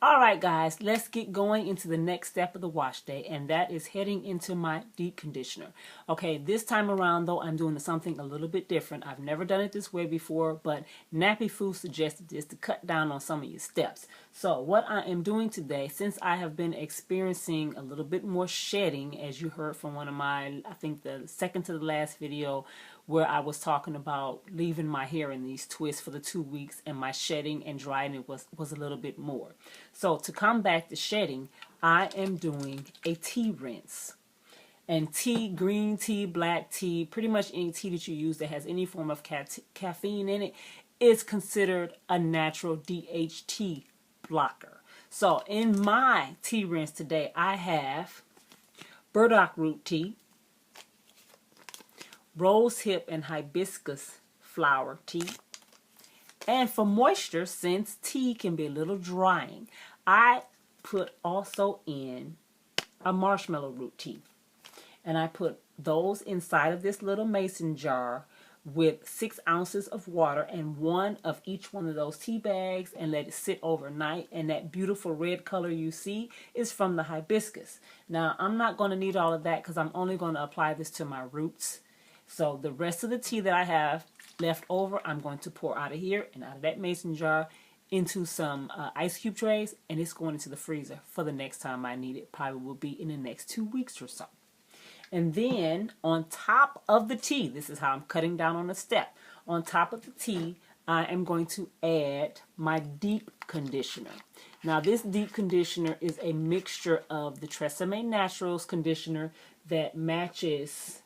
All right, guys, let's get going into the next step of the wash day, and that is heading into my deep conditioner. Okay, this time around, though, I'm doing something a little bit different. I've never done it this way before, but Nappy Food suggested this to cut down on some of your steps. So what I am doing today, since I have been experiencing a little bit more shedding, as you heard from one of my, I think the second to the last video, where I was talking about leaving my hair in these twists for the 2 weeks, and my shedding and drying was a little bit more. So to combat the shedding, I am doing a tea rinse. And tea, green tea, black tea, pretty much any tea that you use that has any form of caffeine in it is considered a natural DHT blocker. So in my tea rinse today, I have burdock root tea, rose hip and hibiscus flower tea. And for moisture, since tea can be a little drying, I put also in a marshmallow root tea. And I put those inside of this little mason jar with 6 ounces of water and 1 of each one of those tea bags, and let it sit overnight. And that beautiful red color you see is from the hibiscus. Now, I'm not going to need all of that because I'm only going to apply this to my roots. So the rest of the tea that I have left over, I'm going to pour out of here and out of that mason jar into some ice cube trays, and it's going into the freezer for the next time I need it. Probably will be in the next 2 weeks or so. And then on top of the tea, this is how I'm cutting down on the step. On top of the tea, I am going to add my deep conditioner. Now, this deep conditioner is a mixture of the Tresemme Naturals conditioner that matches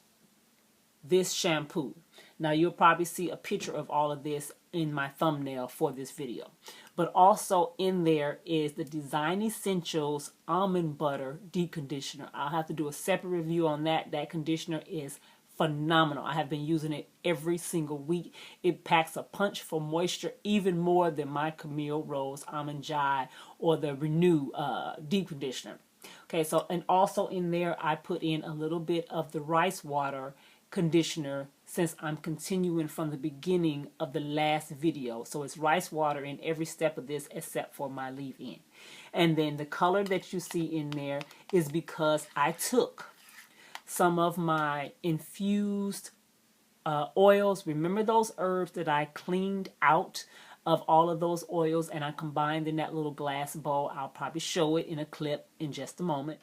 this shampoo. Now, you'll probably see a picture of all of this in my thumbnail for this video. But also in there is the Design Essentials Almond Butter Deep Conditioner. I'll have to do a separate review on that. That conditioner is phenomenal. I have been using it every single week. It packs a punch for moisture even more than my Camille Rose Almond Jai or the Renew Deep Conditioner. Okay, so and also in there I put in a little bit of the rice water conditioner, since I'm continuing from the beginning of the last video. So it's rice water in every step of this except for my leave-in. And then the color that you see in there is because I took some of my infused oils. Remember those herbs that I cleaned out of all of those oils, and I combined in that little glass bowl. I'll probably show it in a clip in just a moment.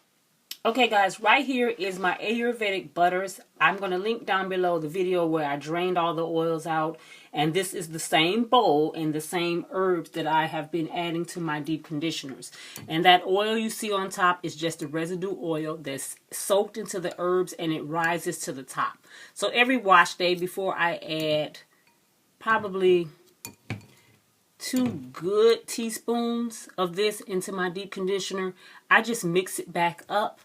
Okay, guys, right here is my Ayurvedic butters. I'm going to link down below the video where I drained all the oils out. And this is the same bowl and the same herbs that I have been adding to my deep conditioners. And that oil you see on top is just the residue oil that's soaked into the herbs, and it rises to the top. So every wash day, before I add probably 2 good teaspoons of this into my deep conditioner, I just mix it back up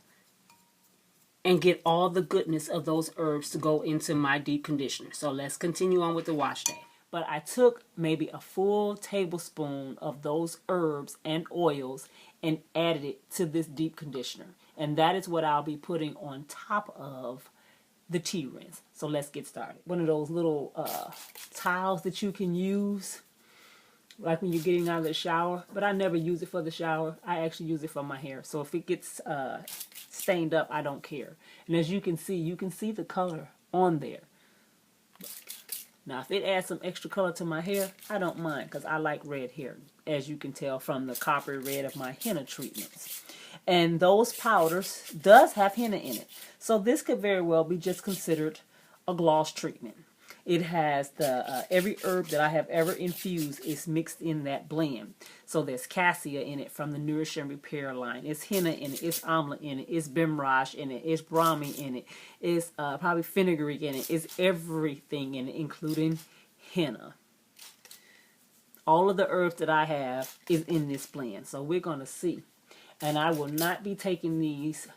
and get all the goodness of those herbs to go into my deep conditioner. So let's continue on with the wash day. But I took maybe a full tablespoon of those herbs and oils and added it to this deep conditioner. And that is what I'll be putting on top of the tea rinse. So let's get started. One of those little towels that you can use like when you're getting out of the shower, but I never use it for the shower. I actually use it for my hair. So if it gets stained up, I don't care. And as you can see the color on there. Now, if it adds some extra color to my hair, I don't mind, because I like red hair, as you can tell from the copper red of my henna treatments. And those powders does have henna in it. So this could very well be just considered a gloss treatment. It has the every herb that I have ever infused is mixed in that blend. So there's cassia in it from the Nourish and Repair line. It's henna in it. It's amla in it. It's bimraj in it. It's brahmi in it. It's probably fenugreek in it. It's everything in it, including henna. All of the herbs that I have is in this blend. So we're going to see. And I will not be taking these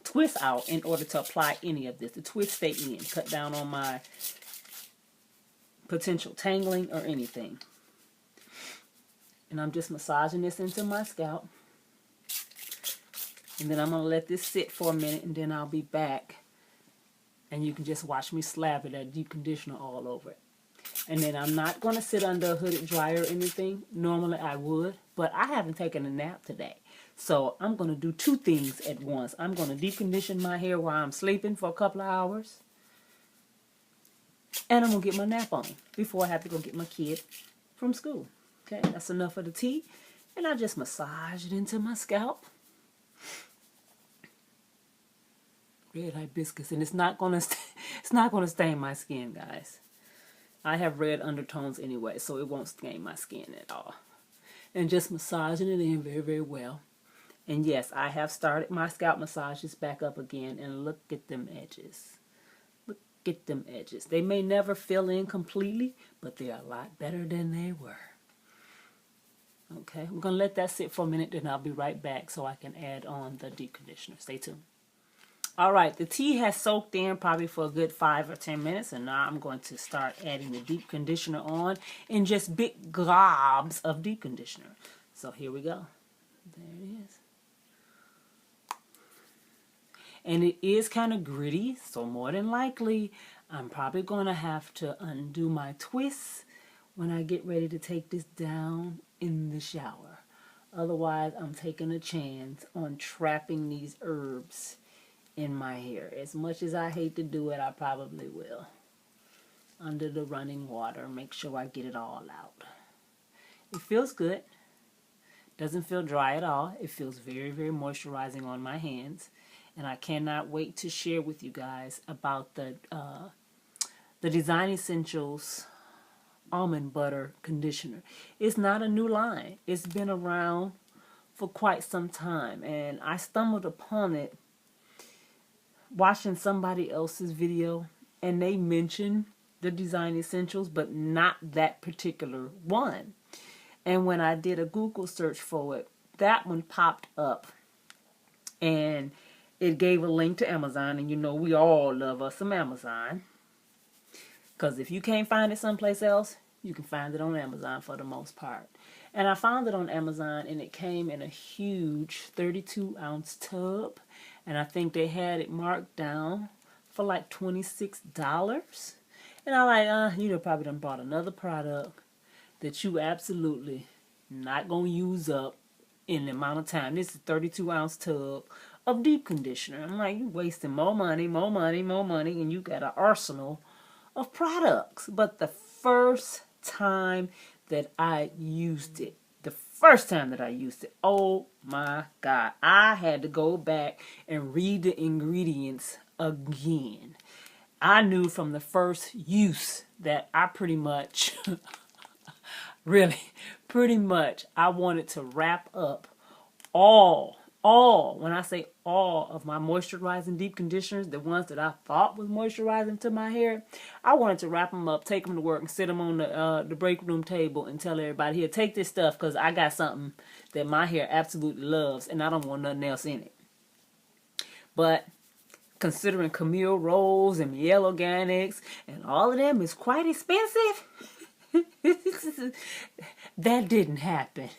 twists out in order to apply any of this. The twists stay in. Cut down on my potential tangling or anything. And I'm just massaging this into my scalp. And then I'm going to let this sit for a minute, and then I'll be back. And you can just watch me slather that deep conditioner all over it. And then I'm not going to sit under a hooded dryer or anything. Normally I would, but I haven't taken a nap today. So I'm going to do two things at once. I'm going to deep condition my hair while I'm sleeping for a couple of hours. And I'm going to get my nap on before I have to go get my kid from school. Okay, that's enough of the tea. And I just massage it into my scalp. Red hibiscus, and it's not gonna stain my skin, guys. I have red undertones anyway, so it won't stain my skin at all. And just massaging it in very, very well. And yes, I have started my scalp massages back up again, and look at them edges. Look at them edges. They may never fill in completely, but they're a lot better than they were. Okay, I'm gonna let that sit for a minute, then I'll be right back so I can add on the deep conditioner. Stay tuned. All right, the tea has soaked in probably for a good 5 or 10 minutes, and now I'm going to start adding the deep conditioner on in just big globs of deep conditioner. So here we go. There it is. And it is kind of gritty, so more than likely, I'm probably going to have to undo my twists when I get ready to take this down in the shower. Otherwise, I'm taking a chance on trapping these herbs in my hair. As much as I hate to do it, I probably will. Under the running water, make sure I get it all out. It feels good. Doesn't feel dry at all. It feels very, very moisturizing on my hands. And I cannot wait to share with you guys about the Design Essentials almond butter conditioner. It's not a new line. It's been around for quite some time, and I stumbled upon it watching somebody else's video, and they mentioned the Design Essentials, but not that particular one. And when I did a Google search for it, that one popped up, and it gave a link to Amazon, and you know we all love us some Amazon. Because if you can't find it someplace else, you can find it on Amazon for the most part. And I found it on Amazon, and it came in a huge 32-ounce tub. And I think they had it marked down for like $26. And I'm like, you know, probably done bought another product that you absolutely not going to use up in the amount of time. This is a 32-ounce tub of deep conditioner. I'm like, you wasting more money, and you got an arsenal of products. But the first time that I used it, oh my God, I had to go back and read the ingredients again. I knew from the first use that I pretty much, I wanted to wrap up when I say all of my moisturizing deep conditioners, the ones that I thought was moisturizing to my hair, I wanted to wrap them up, take them to work, and sit them on the break room table and tell everybody, here, take this stuff because I got something that my hair absolutely loves and I don't want nothing else in it. But considering Camille Rose and Miel Organics and all of them is quite expensive, that didn't happen.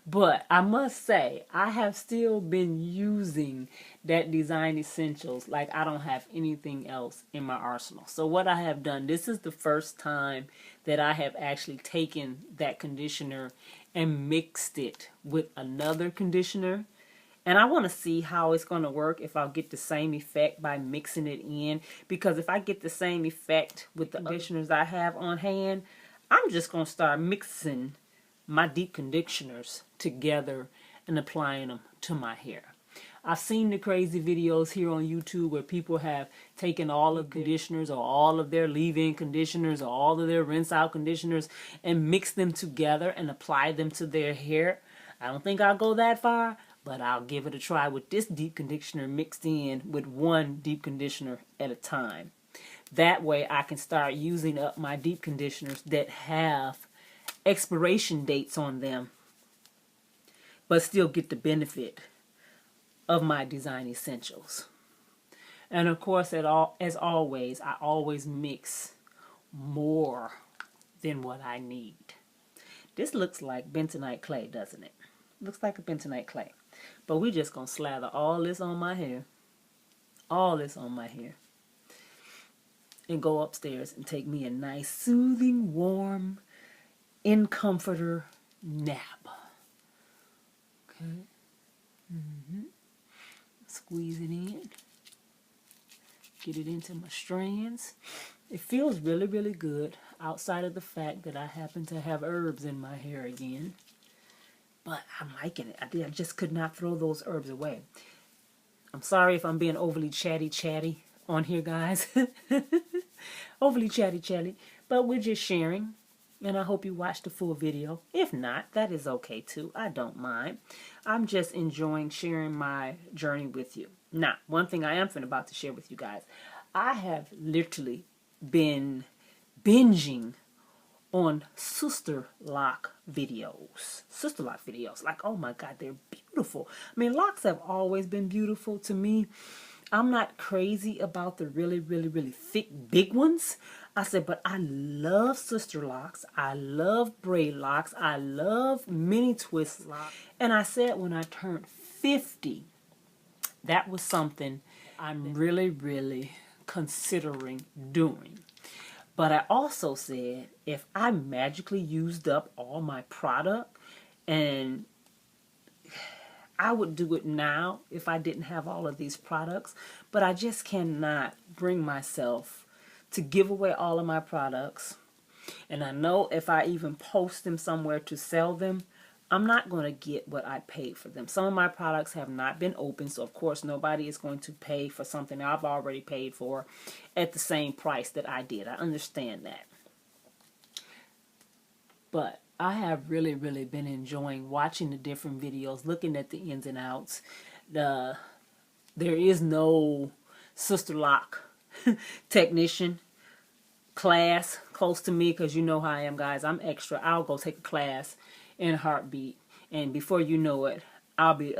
But I must say, I have still been using that Design Essentials like I don't have anything else in my arsenal. So what I have done, this is the first time that I have actually taken that conditioner and mixed it with another conditioner. And I want to see how it's going to work, if I'll get the same effect by mixing it in. Because if I get the same effect with the conditioners I have on hand, I'm just going to start mixing my deep conditioners together and applying them to my hair. I've seen the crazy videos here on YouTube where people have taken all of the conditioners or all of their leave-in conditioners or all of their rinse-out conditioners and mixed them together and applied them to their hair. I don't think I'll go that far, but I'll give it a try with this deep conditioner mixed in with one deep conditioner at a time. That way I can start using up my deep conditioners that have expiration dates on them, but still get the benefit of my Design Essentials. And of course, as always, I always mix more than what I need. This looks like bentonite clay, doesn't it? Looks like a bentonite clay. But we're just going to slather all this on my hair. All this on my hair. and go upstairs and take me a nice, soothing, warm, in comforter nap. Okay. Squeeze it in. Get it into my strands. It feels really, really good, outside of the fact that I happen to have herbs in my hair again. But I'm liking it. I just could not throw those herbs away. I'm sorry if I'm being overly chatty on here, guys. Overly chatty. But we're just sharing. And I hope you watched the full video. If not, that is okay too. I don't mind. I'm just enjoying sharing my journey with you. Now, one thing I am about to share with you guys. I have literally been binging on sister lock videos. Sister lock videos. Like, oh my God, they're beautiful. I mean, locks have always been beautiful to me. I'm not crazy about the really, really, really thick, big ones. I said, but I love sister locks. I love braid locks. I love mini twist locks. And I said when I turned 50, that was something I'm really, really considering doing. But I also said, if I magically used up all my product, and I would do it now if I didn't have all of these products, but I just cannot bring myself to give away all of my products. And I know if I even post them somewhere to sell them, I'm not going to get what I paid for them. Some of my products have not been opened, so of course nobody is going to pay for something I've already paid for at the same price that I did. I understand that. But I have really, really been enjoying watching the different videos, looking at the ins and outs. There is no sister lock technician class close to me, because you know how I am, guys. I'm extra. I'll go take a class in a heartbeat, and before you know it, I'll be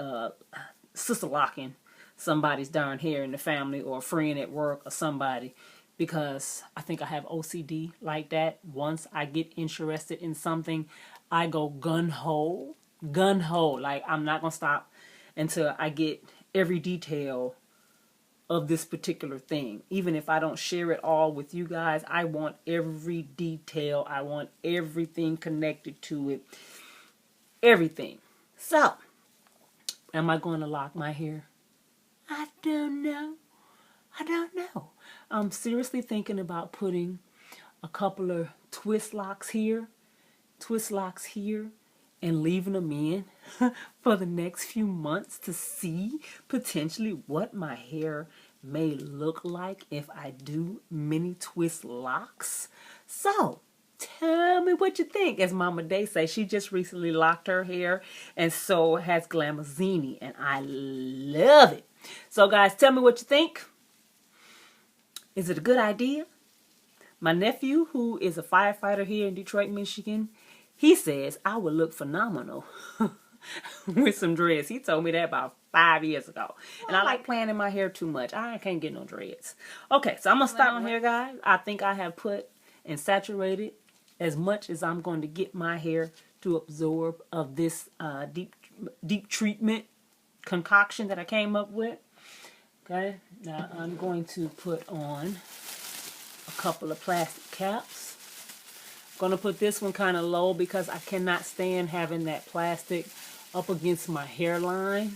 sister locking somebody's darn hair in the family, or a friend at work, or somebody, because I think I have OCD like that. Once I get interested in something, I go gun-ho. Like, I'm not going to stop until I get every detail of this particular thing. Even if I don't share it all with you guys, I want every detail. I want everything connected to it. Everything. So, am I going to lock my hair? I don't know. I'm seriously thinking about putting a couple of twist locks here, and leaving them in for the next few months to see potentially what my hair may look like if I do mini twist locks. So, tell me what you think. As Mama Day says, she just recently locked her hair, and so has Glamazini, and I love it. So guys, tell me what you think. Is it a good idea? My nephew, who is a firefighter here in Detroit, Michigan, he says I would look phenomenal with some dreads. He told me that about 5 years ago. And I like playing in my hair too much. I can't get no dreads. Okay, so I'm going to stop on here, guys. I think I have put and saturated as much as I'm going to get my hair to absorb of this deep treatment concoction that I came up with. Okay, now I'm going to put on a couple of plastic caps. I'm going to put this one kind of low because I cannot stand having that plastic up against my hairline.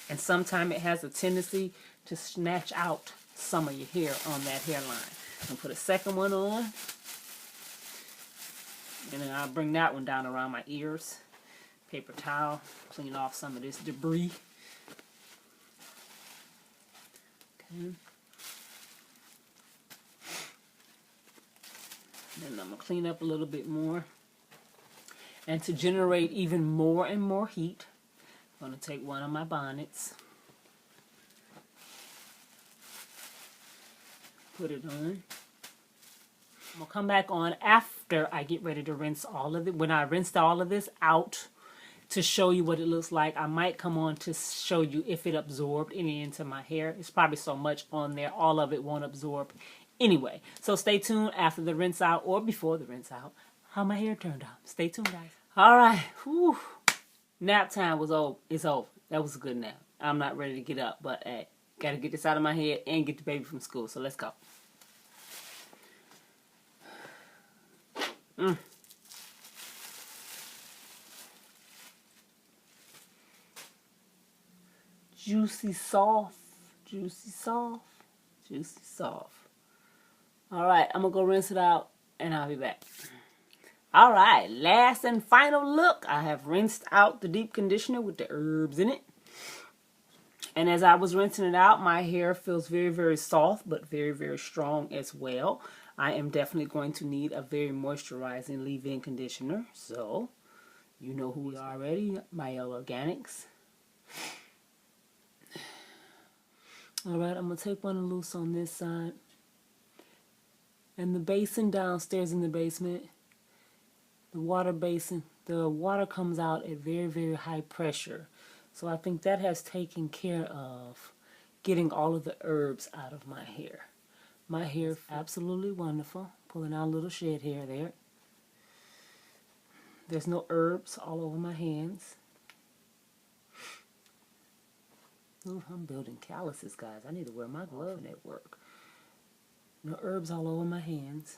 And sometimes it has a tendency to snatch out some of your hair on that hairline. I'm going to put a second one on. And then I'll bring that one down around my ears. Paper towel, clean off some of this debris. Okay. Then I'm going to clean up a little bit more. And to generate even more and more heat, I'm going to take one of my bonnets. Put it on. I'm going to come back on after I get ready to rinse all of it. When I rinsed all of this out to show you what it looks like, I might come on to show you if it absorbed any into my hair. It's probably so much on there, all of it won't absorb anyway. So stay tuned after the rinse out or before the rinse out how my hair turned out. Stay tuned, guys. All right. Whew. Nap time was over. It's over. That was a good nap. I'm not ready to get up, but hey, Gotta get this out of my head and get the baby from school. So let's go. Juicy soft. Juicy soft. Juicy soft. Alright, I'm gonna go rinse it out and I'll be back. Alright, last and final look. I have rinsed out the deep conditioner with the herbs in it. And as I was rinsing it out, my hair feels very, very soft, but very, very strong as well. I am definitely going to need a very moisturizing leave-in conditioner. So, you know who we are already, Herbal Organics. Alright, I'm going to take one loose on this side. And the basin downstairs in the basement, the water basin, the water comes out at very, very high pressure. So I think that has taken care of getting all of the herbs out of my hair. My hair is absolutely wonderful. Pulling out a little shed hair there. There's no herbs all over my hands. Ooh, I'm building calluses, guys. I need to wear my glove at work. No herbs all over my hands.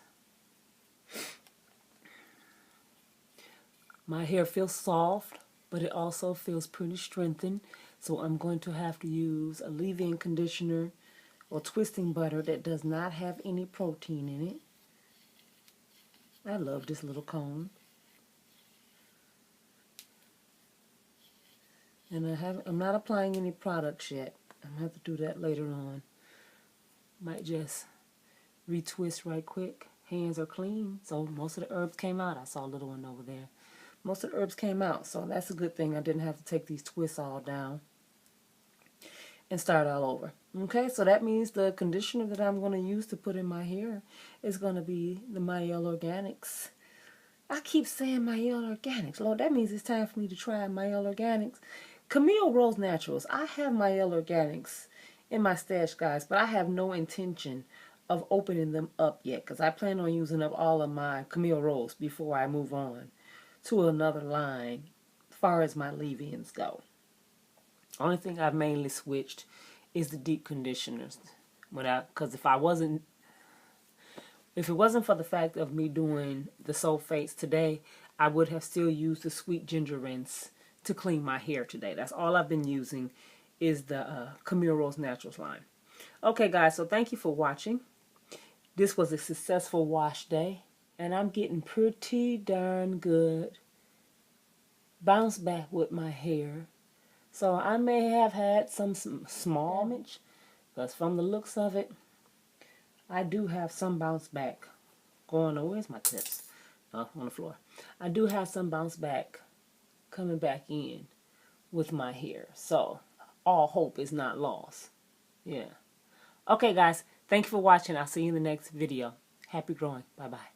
My hair feels soft, but it also feels pretty strengthened. So I'm going to have to use a leave-in conditioner or twisting butter that does not have any protein in it. I love this little comb. And I'm not applying any products yet. I'm going to have to do that later on. Might just retwist right quick. Hands are clean, so most of the herbs came out. I saw a little one over there. Most of the herbs came out, so that's a good thing. I didn't have to take these twists all down and start all over. Okay, so that means the conditioner that I'm going to use to put in my hair is going to be the Herbal Organics. I keep saying Herbal Organics. Lord, that means it's time for me to try Herbal Organics. Camille Rose Naturals. I have Herbal Organics in my stash, guys, but I have no intention of opening them up yet because I plan on using up all of my Camille Rose before I move on to another line as far as my leave-ins go. Only thing I've mainly switched is the deep conditioners. Because if it wasn't for the fact of me doing the sulfates today, I would have still used the sweet ginger rinse to clean my hair today. That's all I've been using is the Camille Rose Naturals line. Okay, guys, so thank you for watching. This was a successful wash day, and I'm getting pretty darn good bounce back with my hair. So I may have had some small damage, because from the looks of it, I do have some bounce back going on. Where's my tips? Oh, on the floor. I do have some bounce back coming back in with my hair. So all hope is not lost. Yeah. Okay, guys. Thank you for watching. I'll see you in the next video. Happy growing. Bye-bye.